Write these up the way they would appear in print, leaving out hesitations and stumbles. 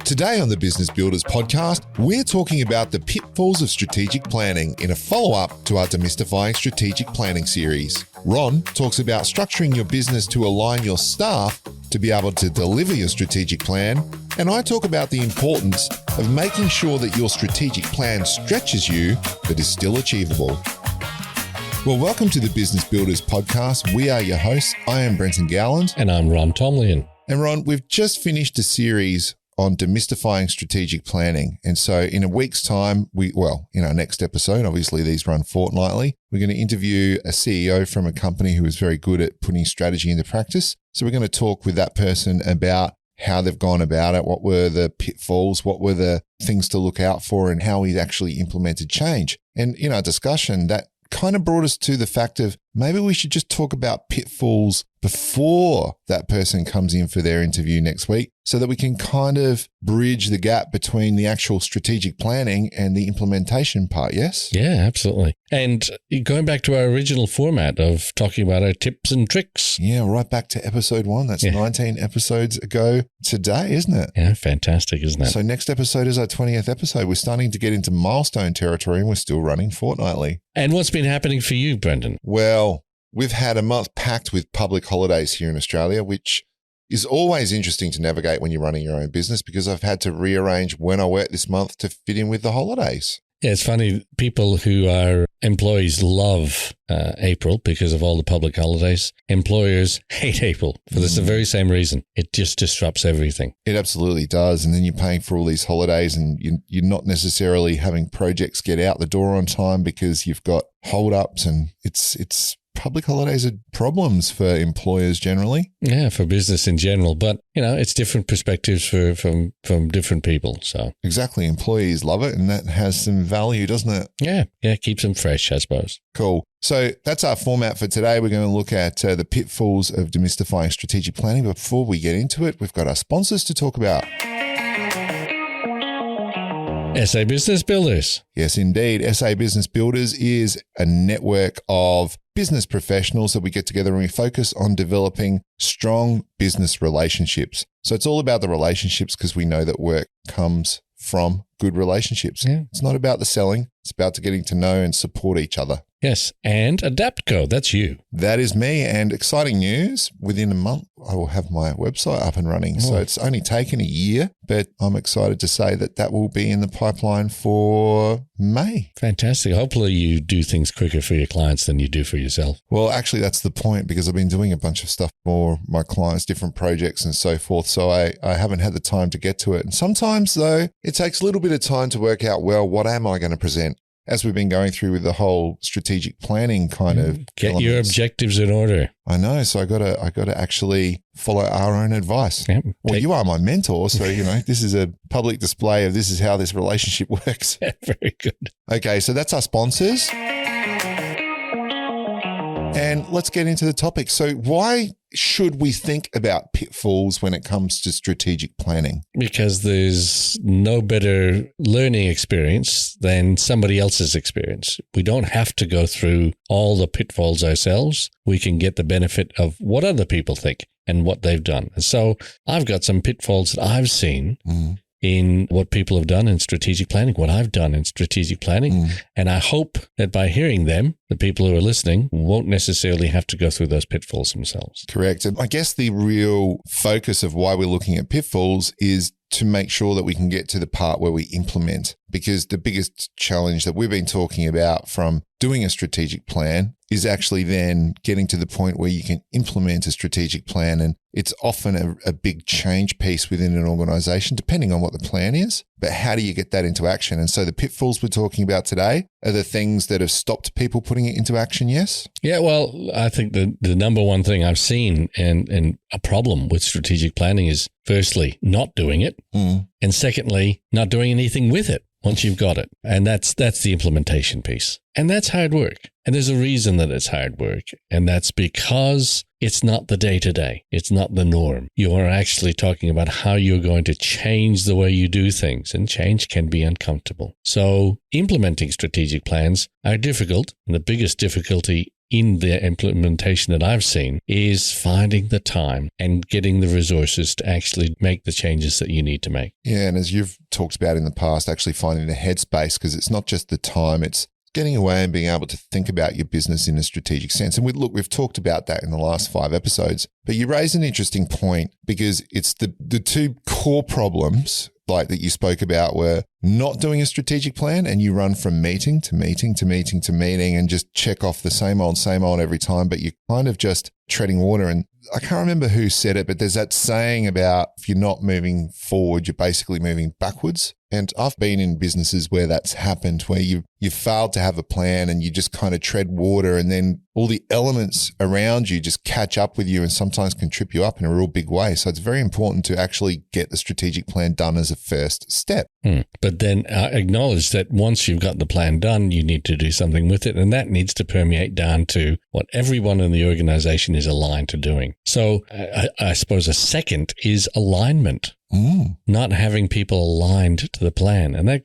Today on the Business Builders podcast, we're talking about the pitfalls of strategic planning in a follow-up to our Demystifying Strategic Planning series. Ron talks about structuring your business to align your staff to be able to deliver your strategic plan, and I talk about the importance of making sure that your strategic plan stretches you but is still achievable. Well, welcome to the Business Builders podcast. We are your hosts. I am Brenton Gowland. And I'm Ron Tomlin. And Ron, we've just finished a series on demystifying strategic planning. And so in a week's time, in our next episode, obviously these run fortnightly, we're going to interview a CEO from a company who is very good at putting strategy into practice. So we're going to talk with that person about how they've gone about it, what were the pitfalls, what were the things to look out for, and how he's actually implemented change. And in our discussion, that kind of brought us to the fact of maybe we should just talk about pitfalls before that person comes in for their interview next week, so that we can kind of bridge the gap between the actual strategic planning and the implementation part, yes? Yeah, absolutely. And going back to our original format of talking about our tips and tricks. Yeah, right back to episode 1. That's 19 episodes ago today, isn't it? Yeah, fantastic, isn't it? So next episode is our 20th episode. We're starting to get into milestone territory and we're still running fortnightly. And what's been happening for you, Brendan? Well, we've had a month packed with public holidays here in Australia, which is always interesting to navigate when you're running your own business, because I've had to rearrange when I work this month to fit in with the holidays. Yeah, it's funny. People who are employees love April because of all the public holidays. Employers hate April for the very same reason. It just disrupts everything. It absolutely does. And then you're paying for all these holidays and you're not necessarily having projects get out the door on time because you've got hold-ups, and it's public holidays are problems for employers generally. Yeah, for business in general. But, it's different perspectives from different people. So exactly. Employees love it, and that has some value, doesn't it? Yeah, keeps them fresh, I suppose. Cool. So that's our format for today. We're going to look at the pitfalls of demystifying strategic planning. But before we get into it, we've got our sponsors to talk about. SA Business Builders. Yes, indeed. SA Business Builders is a network of business professionals that we get together and we focus on developing strong business relationships. So it's all about the relationships, because we know that work comes from good relationships. Yeah. It's not about the selling. It's about getting to know and support each other. Yes, and Adaptco, that's you. That is me, and exciting news, within a month I will have my website up and running. So it's only taken a year, but I'm excited to say that will be in the pipeline for May. Fantastic. Hopefully you do things quicker for your clients than you do for yourself. Well, actually that's the point, because I've been doing a bunch of stuff for my clients, different projects and so forth. So I haven't had the time to get to it. And sometimes though, it takes a little bit of time to work out, well, what am I going to present? As we've been going through with the whole strategic planning kind of get elements. your objectives in order. I know. So I got to actually follow our own advice. Yep. Well, you are my mentor. So, this is a public display of this is how this relationship works. Very good. Okay. So that's our sponsors. And let's get into the topic. So why should we think about pitfalls when it comes to strategic planning? Because there's no better learning experience than somebody else's experience. We don't have to go through all the pitfalls ourselves. We can get the benefit of what other people think and what they've done. And so I've got some pitfalls that I've seen in what people have done in strategic planning, what I've done in strategic planning. And I hope that by hearing them, the people who are listening won't necessarily have to go through those pitfalls themselves. Correct. And I guess the real focus of why we're looking at pitfalls is to make sure that we can get to the part where we implement, because the biggest challenge that we've been talking about from doing a strategic plan is actually then getting to the point where you can implement a strategic plan. And it's often a big change piece within an organization, depending on what the plan is. But how do you get that into action? And so the pitfalls we're talking about today are the things that have stopped people putting it into action, yes? Yeah, well, I think the number one thing I've seen and a problem with strategic planning is, firstly, not doing it. And secondly, not doing anything with it once you've got it. And that's the implementation piece. And that's hard work. And there's a reason that it's hard work. And that's because it's not the day-to-day. It's not the norm. You are actually talking about how you're going to change the way you do things. And change can be uncomfortable. So implementing strategic plans are difficult. And the biggest difficulty in the implementation that I've seen is finding the time and getting the resources to actually make the changes that you need to make. Yeah, and as you've talked about in the past, actually finding the headspace, because it's not just the time, it's getting away and being able to think about your business in a strategic sense. And we've talked about that in the last 5 episodes, but you raise an interesting point because it's the two core problems like that you spoke about were not doing a strategic plan, and you run from meeting to meeting to meeting to meeting and just check off the same old every time, but you're kind of just treading water. And I can't remember who said it, but there's that saying about if you're not moving forward, you're basically moving backwards. And I've been in businesses where that's happened, where you've failed to have a plan and you just kind of tread water, and then all the elements around you just catch up with you and sometimes can trip you up in a real big way. So it's very important to actually get the strategic plan done as a first step. But then acknowledge that once you've got the plan done, you need to do something with it. And that needs to permeate down to what everyone in the organization is aligned to doing. So I suppose a second is alignment. Not having people aligned to the plan. And that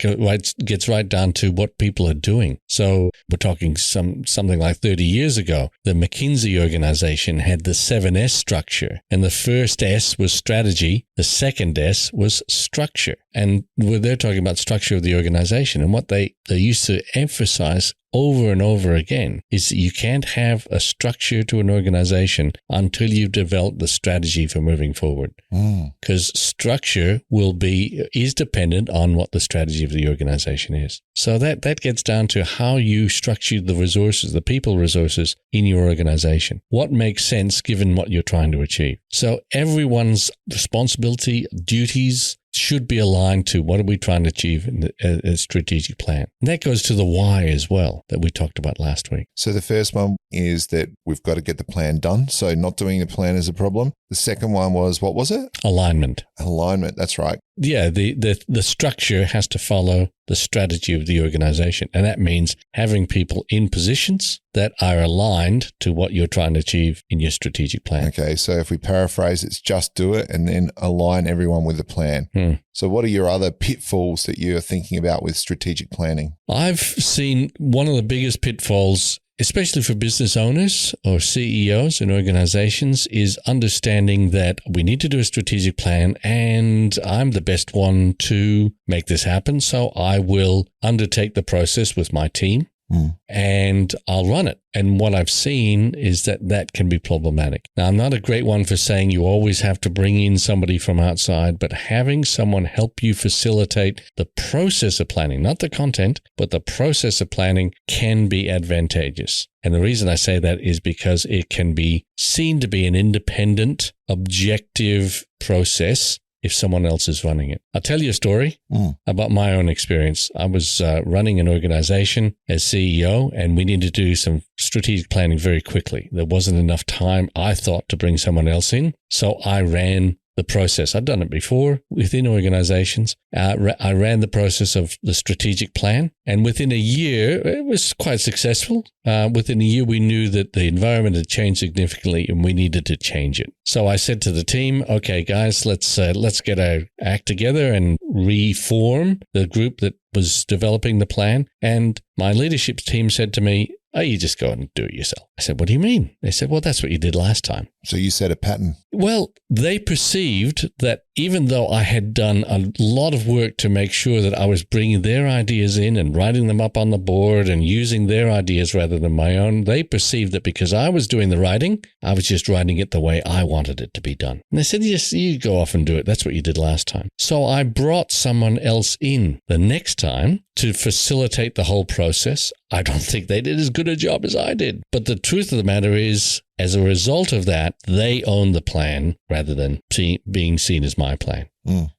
gets right down to what people are doing. So we're talking something like 30 years ago, the McKinsey organization had the 7S structure. And the first S was strategy. The second S was structure. And they're talking about structure of the organization. And what they used to emphasize over and over again is that you can't have a structure to an organization until you've developed the strategy for moving forward. Because structure is dependent on what the strategy of the organization is. So that gets down to how you structure the resources, the people resources in your organization. What makes sense given what you're trying to achieve? So everyone's responsibility, duties, should be aligned to what are we trying to achieve in a strategic plan. And that goes to the why as well that we talked about last week. So the first one is that we've got to get the plan done. So not doing the plan is a problem. The second one was, what was it? Alignment. Alignment. That's right. Yeah, the structure has to follow the strategy of the organization. And that means having people in positions that are aligned to what you're trying to achieve in your strategic plan. Okay, so if we paraphrase, it's just do it and then align everyone with the plan. So what are your other pitfalls that you're thinking about with strategic planning? I've seen one of the biggest pitfalls, especially for business owners or CEOs in organizations, is understanding that we need to do a strategic plan and I'm the best one to make this happen. So I will undertake the process with my team and I'll run it. And what I've seen is that can be problematic. Now, I'm not a great one for saying you always have to bring in somebody from outside, but having someone help you facilitate the process of planning, not the content, but the process of planning can be advantageous. And the reason I say that is because it can be seen to be an independent, objective process if someone else is running it. I'll tell you a story about my own experience. I was running an organization as CEO, and we needed to do some strategic planning very quickly. There wasn't enough time, I thought, to bring someone else in. So I ran the process. I'd done it before within organizations. I ran the process of the strategic plan, and within a year, it was quite successful. Within a year, we knew that the environment had changed significantly and we needed to change it. So I said to the team, okay, guys, let's get our act together and reform the group that was developing the plan. And my leadership team said to me, oh, you just go and do it yourself. I said, what do you mean? They said, well, that's what you did last time. So you set a pattern. Well, they perceived that even though I had done a lot of work to make sure that I was bringing their ideas in and writing them up on the board and using their ideas rather than my own, they perceived that because I was doing the writing, I was just writing it the way I wanted it to be done. And they said, yes, you go off and do it. That's what you did last time. So I brought someone else in the next time to facilitate the whole process. I don't think they did as good a job as I did. But the truth of the matter is, as a result of that, they own the plan rather than being seen as my plan.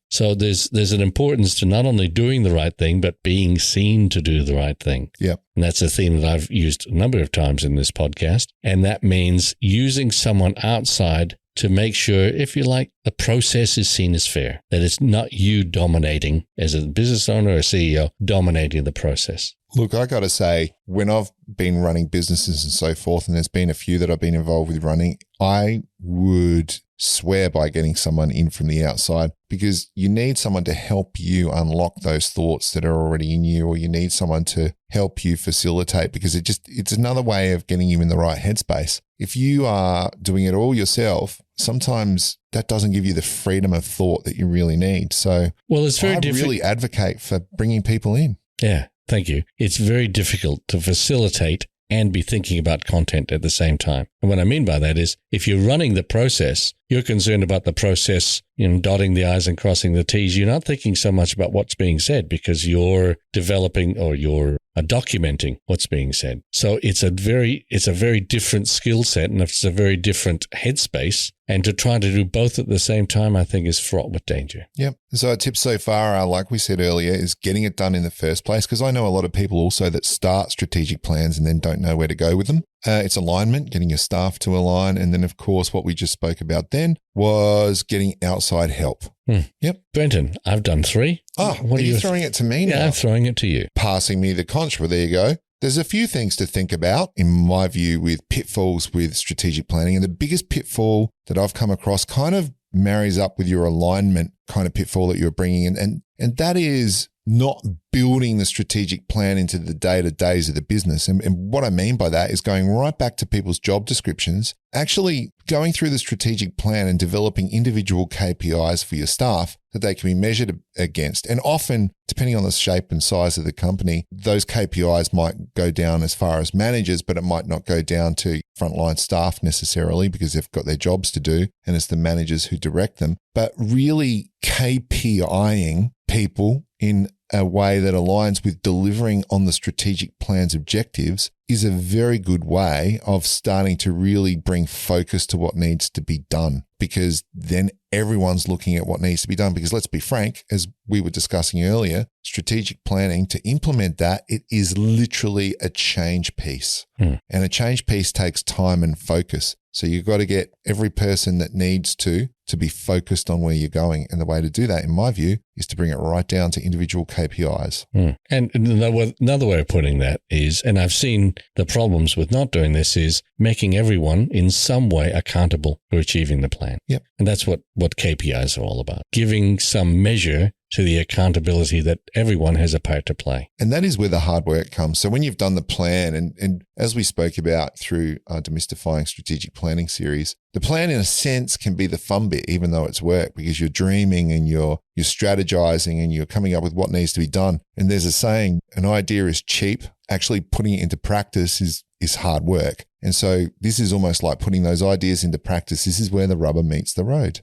So there's an importance to not only doing the right thing, but being seen to do the right thing. Yep. And that's a theme that I've used a number of times in this podcast. And that means using someone outside to make sure, if you like, the process is seen as fair, that it's not you dominating as a business owner or CEO, dominating the process. Look, I got to say, when I've been running businesses and so forth, and there's been a few that I've been involved with running, I would swear by getting someone in from the outside, because you need someone to help you unlock those thoughts that are already in you, or you need someone to help you facilitate, because it's another way of getting you in the right headspace. If you are doing it all yourself, sometimes that doesn't give you the freedom of thought that you really need. So it's very I really advocate for bringing people in. Yeah, thank you. It's very difficult to facilitate and be thinking about content at the same time. And what I mean by that is, if you're running the process, you're concerned about the process, dotting the I's and crossing the T's. You're not thinking so much about what's being said, because you're developing or you're documenting what's being said. So it's a very different skill set, and it's a very different headspace. And to try to do both at the same time, I think, is fraught with danger. Yep. So our tips so far are, like we said earlier, is getting it done in the first place. Because I know a lot of people also that start strategic plans and then don't know where to go with them. It's alignment, getting your staff to align. And then, of course, what we just spoke about then was getting outside help. Yep. Brenton, I've done 3. Oh, what are you throwing it to me now? Yeah, I'm throwing it to you. Passing me the conch. Well, there you go. There's a few things to think about, in my view, with pitfalls with strategic planning. And the biggest pitfall that I've come across kind of marries up with your alignment kind of pitfall that you're bringing in. And that is not building the strategic plan into the day-to-days of the business. And what I mean by that is going right back to people's job descriptions, actually going through the strategic plan and developing individual KPIs for your staff that they can be measured against. And often, depending on the shape and size of the company, those KPIs might go down as far as managers, but it might not go down to frontline staff necessarily, because they've got their jobs to do and it's the managers who direct them. But really KPIing people in a way that aligns with delivering on the strategic plan's objectives is a very good way of starting to really bring focus to what needs to be done, because then everyone's looking at what needs to be done. Because let's be frank, as we were discussing earlier, strategic planning, to implement that, it is literally a change piece. And a change piece takes time and focus. So you've got to get every person that needs to be focused on where you're going. And the way to do that, in my view, is to bring it right down to individual KPIs. And another way of putting that is, and I've seen the problems with not doing this, is making everyone in some way accountable for achieving the plan. Yep. And that's what KPIs are all about. Giving some measure to the accountability that everyone has a part to play. And that is where the hard work comes. So when you've done the plan, and as we spoke about through our Demystifying Strategic Planning series, the plan in a sense can be the fun bit, even though it's work, because you're dreaming and you're strategizing and you're coming up with what needs to be done. And there's a saying, an idea is cheap. Actually putting it into practice is hard work. And so this is almost like putting those ideas into practice. This is where the rubber meets the road.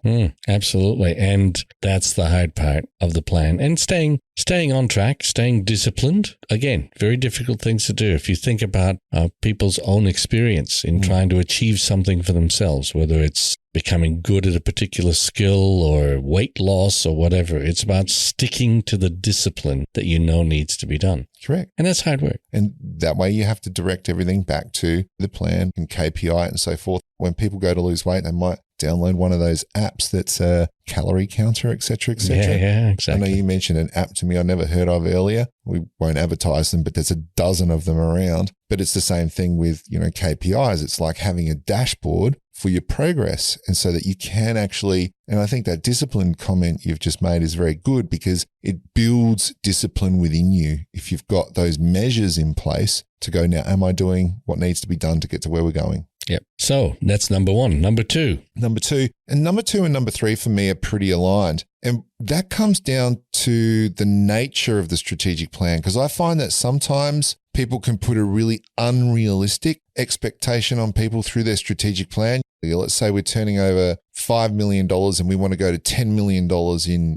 Absolutely. And that's the hard part of the plan. And staying on track, staying disciplined. Again, very difficult things to do. If you think about people's own experience in trying to achieve something for themselves, whether it's becoming good at a particular skill or weight loss or whatever, it's about sticking to the discipline that you know needs to be done. Correct. And that's hard work. And that way you have to direct everything back to the plan and KPI and so forth. When people go to lose weight, they might download one of those apps that's a calorie counter, et cetera, et cetera. Yeah, exactly. I know you mentioned an app to me I never heard of earlier. We won't advertise them, but there's a dozen of them around. But it's the same thing with, KPIs. It's like having a dashboard for your progress, and so that you can actually, and I think that discipline comment you've just made is very good, because it builds discipline within you. If you've got those measures in place to go, now, am I doing what needs to be done to get to where we're going? Yep. So that's number one. Number two. And number 2 and number 3 for me are pretty aligned. And that comes down to the nature of the strategic plan, because I find that sometimes people can put a really unrealistic expectation on people through their strategic plan. Let's say we're turning over $5 million and we want to go to $10 million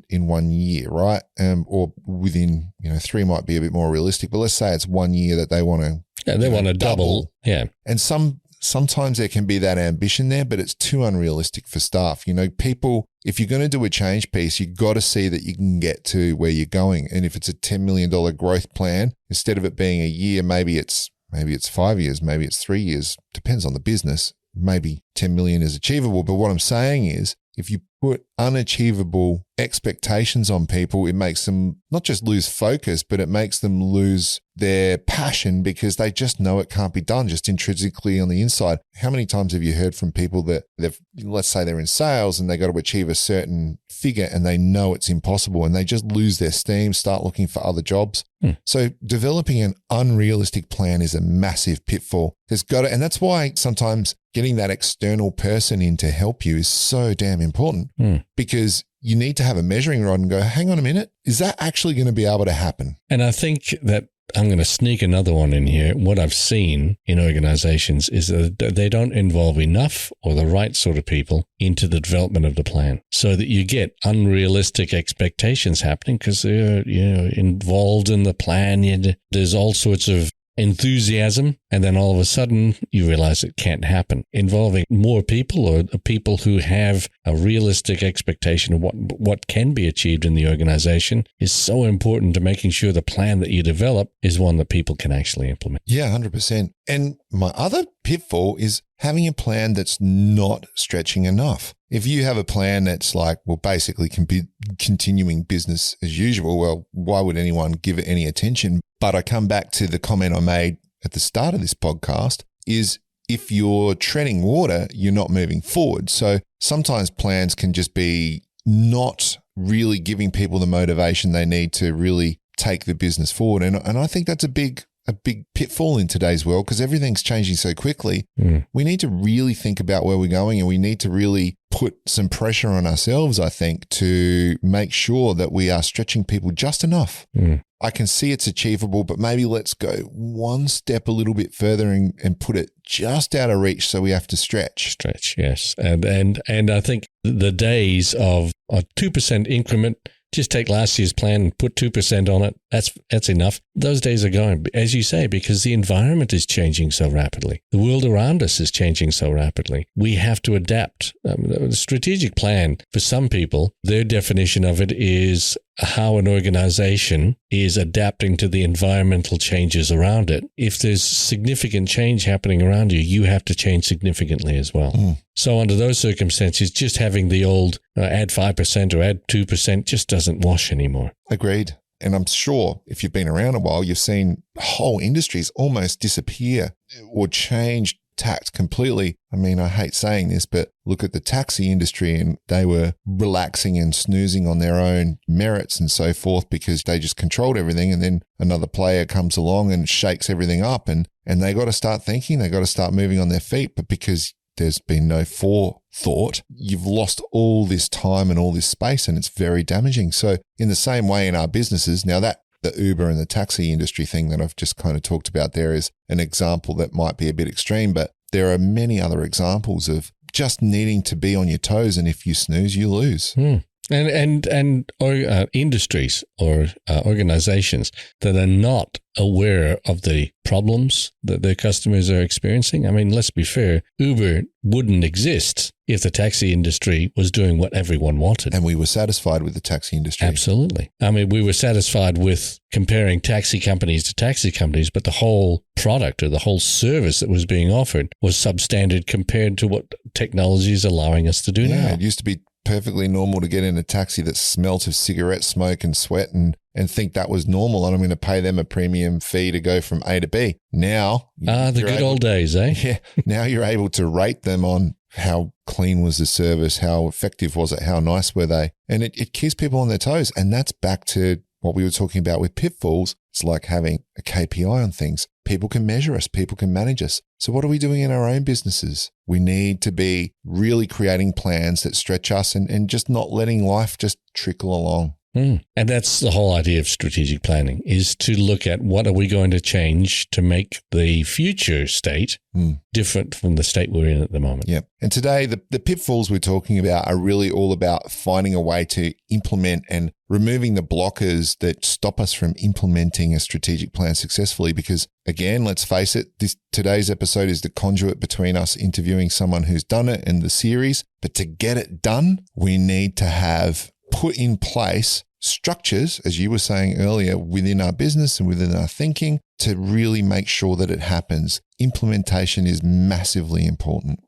in 1 year, right? Or within, 3 might be a bit more realistic, but let's say it's 1 year that they want to. Yeah, they want to double. Yeah. And sometimes there can be that ambition there, but it's too unrealistic for staff. People, if you're going to do a change piece, you've got to see that you can get to where you're going. And if it's a $10 million growth plan, instead of it being a year, maybe it's 5 years, maybe it's 3 years, depends on the business. Maybe 10 million is achievable. But what I'm saying is, if you put unachievable expectations on people, it makes them not just lose focus, but it makes them lose their passion because they just know it can't be done just intrinsically on the inside. How many times have you heard from people that let's say they're in sales and they got to achieve a certain figure and they know it's impossible and they just lose their steam, start looking for other jobs. So developing an unrealistic plan is a massive pitfall. There's got to, and that's why sometimes getting that external person in to help you is so damn important because you need to have a measuring rod and go, hang on a minute, is that actually going to be able to happen? And I think that I'm going to sneak another one in here. What I've seen in organizations is that they don't involve enough or the right sort of people into the development of the plan so that you get unrealistic expectations happening because they're involved in the plan. There's all sorts of enthusiasm, and then all of a sudden you realize it can't happen. Involving more people or people who have a realistic expectation of what can be achieved in the organization is so important to making sure the plan that you develop is one that people can actually implement. Yeah, 100%. And my other pitfall is having a plan that's not stretching enough. If you have a plan that's like, well, basically can be continuing business as usual, well, why would anyone give it any attention? But I come back to the comment I made at the start of this podcast is if you're treading water, you're not moving forward. So sometimes plans can just be not really giving people the motivation they need to really take the business forward. And I think that's a big pitfall in today's world because everything's changing so quickly. We need to really think about where we're going and we need to really put some pressure on ourselves, I think, to make sure that we are stretching people just enough. I can see it's achievable, but maybe let's go one step a little bit further and put it just out of reach so we have to stretch. Stretch, yes. And I think the days of a 2% increment, just take last year's plan and put 2% on it. That's enough. Those days are going, as you say, because the environment is changing so rapidly. The world around us is changing so rapidly. We have to adapt. The strategic plan, for some people, their definition of it is how an organization is adapting to the environmental changes around it. If there's significant change happening around you, you have to change significantly as well. So under those circumstances, just having the old add 5% or add 2% just doesn't wash anymore. Agreed. And I'm sure if you've been around a while, you've seen whole industries almost disappear or change tact completely. I mean, I hate saying this, but look at the taxi industry and they were relaxing and snoozing on their own merits and so forth because they just controlled everything. And then another player comes along and shakes everything up and they got to start thinking, they got to start moving on their feet. But because there's been no forethought, you've lost all this time and all this space and it's very damaging. So in the same way in our businesses, now that the Uber and the taxi industry thing that I've just kind of talked about there is an example that might be a bit extreme, but there are many other examples of just needing to be on your toes. And if you snooze, you lose. And industries or organizations that are not aware of the problems that their customers are experiencing. I mean, let's be fair, Uber wouldn't exist if the taxi industry was doing what everyone wanted. And we were satisfied with the taxi industry. Absolutely. I mean, we were satisfied with comparing taxi companies to taxi companies, but the whole product or the whole service that was being offered was substandard compared to what technology is allowing us to do now. It used to be perfectly normal to get in a taxi that smelt of cigarette smoke and sweat and think that was normal and I'm going to pay them a premium fee to go from A to B. Now, the good old days, eh? Yeah. Now you're able to rate them on how clean was the service, how effective was it, how nice were they? And it keeps people on their toes. And that's back to what we were talking about with pitfalls. It's like having a KPI on things. People can measure us. People can manage us. So what are we doing in our own businesses? We need to be really creating plans that stretch us and just not letting life just trickle along. And that's the whole idea of strategic planning, is to look at what are we going to change to make the future state different from the state we're in at the moment. Yeah. And today, the pitfalls we're talking about are really all about finding a way to implement and removing the blockers that stop us from implementing a strategic plan successfully. Because again, let's face it, today's episode is the conduit between us interviewing someone who's done it and the series. But to get it done, we need to have put in place structures, as you were saying earlier, within our business and within our thinking to really make sure that it happens. Implementation is massively important.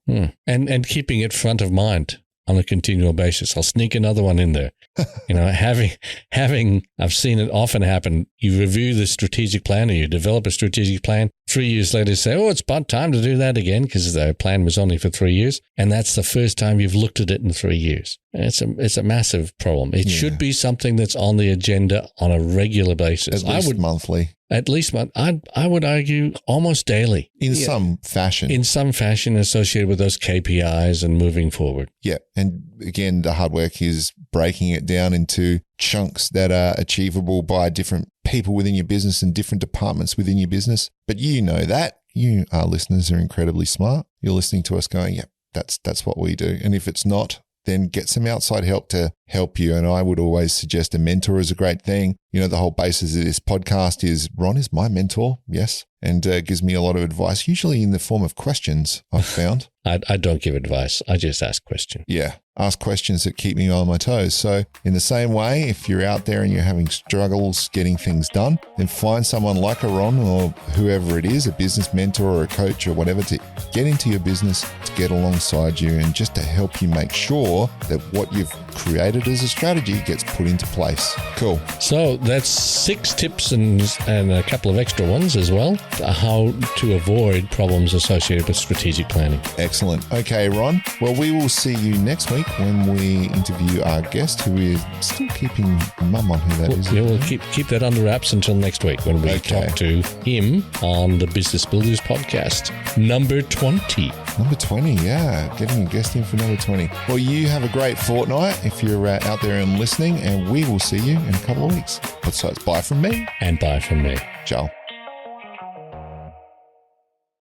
And keeping it front of mind. on a continual basis. I'll sneak another one in there. I've seen it often happen. You review the strategic plan, or you develop a strategic plan. 3 years later, say, it's about time to do that again, because the plan was only for 3 years. And that's the first time you've looked at it in 3 years. It's a massive problem. It should be something that's on the agenda on a regular basis. At least monthly. At least I would argue almost daily. In some fashion. In some fashion associated with those KPIs and moving forward. Yeah. And again, the hard work is breaking it down into chunks that are achievable by different people within your business and different departments within your business. But you know that. You, our listeners, are incredibly smart. You're listening to us going, that's what we do. And if it's not, then get some outside help to help you. And I would always suggest a mentor is a great thing. The whole basis of this podcast is Ron is my mentor. Yes. And gives me a lot of advice, usually in the form of questions, I've found. I don't give advice. I just ask questions. Yeah. Ask questions that keep me on my toes. So in the same way, if you're out there and you're having struggles getting things done, then find someone like a Ron or whoever it is, a business mentor or a coach or whatever, to get into your business, to get alongside you and just to help you make sure that what you've created as a strategy gets put into place. Cool. So that's 6 tips and a couple of extra ones as well, how to avoid problems associated with strategic planning. Excellent. Okay, Ron. Well, we will see you next week when we interview our guest, who is still keeping mum on who that is. Yeah, we'll keep that under wraps until next week when we talk to him on the Business Builders podcast. Number 20. Number 20, yeah. Getting a guest in for number 20. Well, you have a great fortnight if you're out there and listening, and we will see you in a couple of weeks. So it's bye from me. And bye from me. Ciao.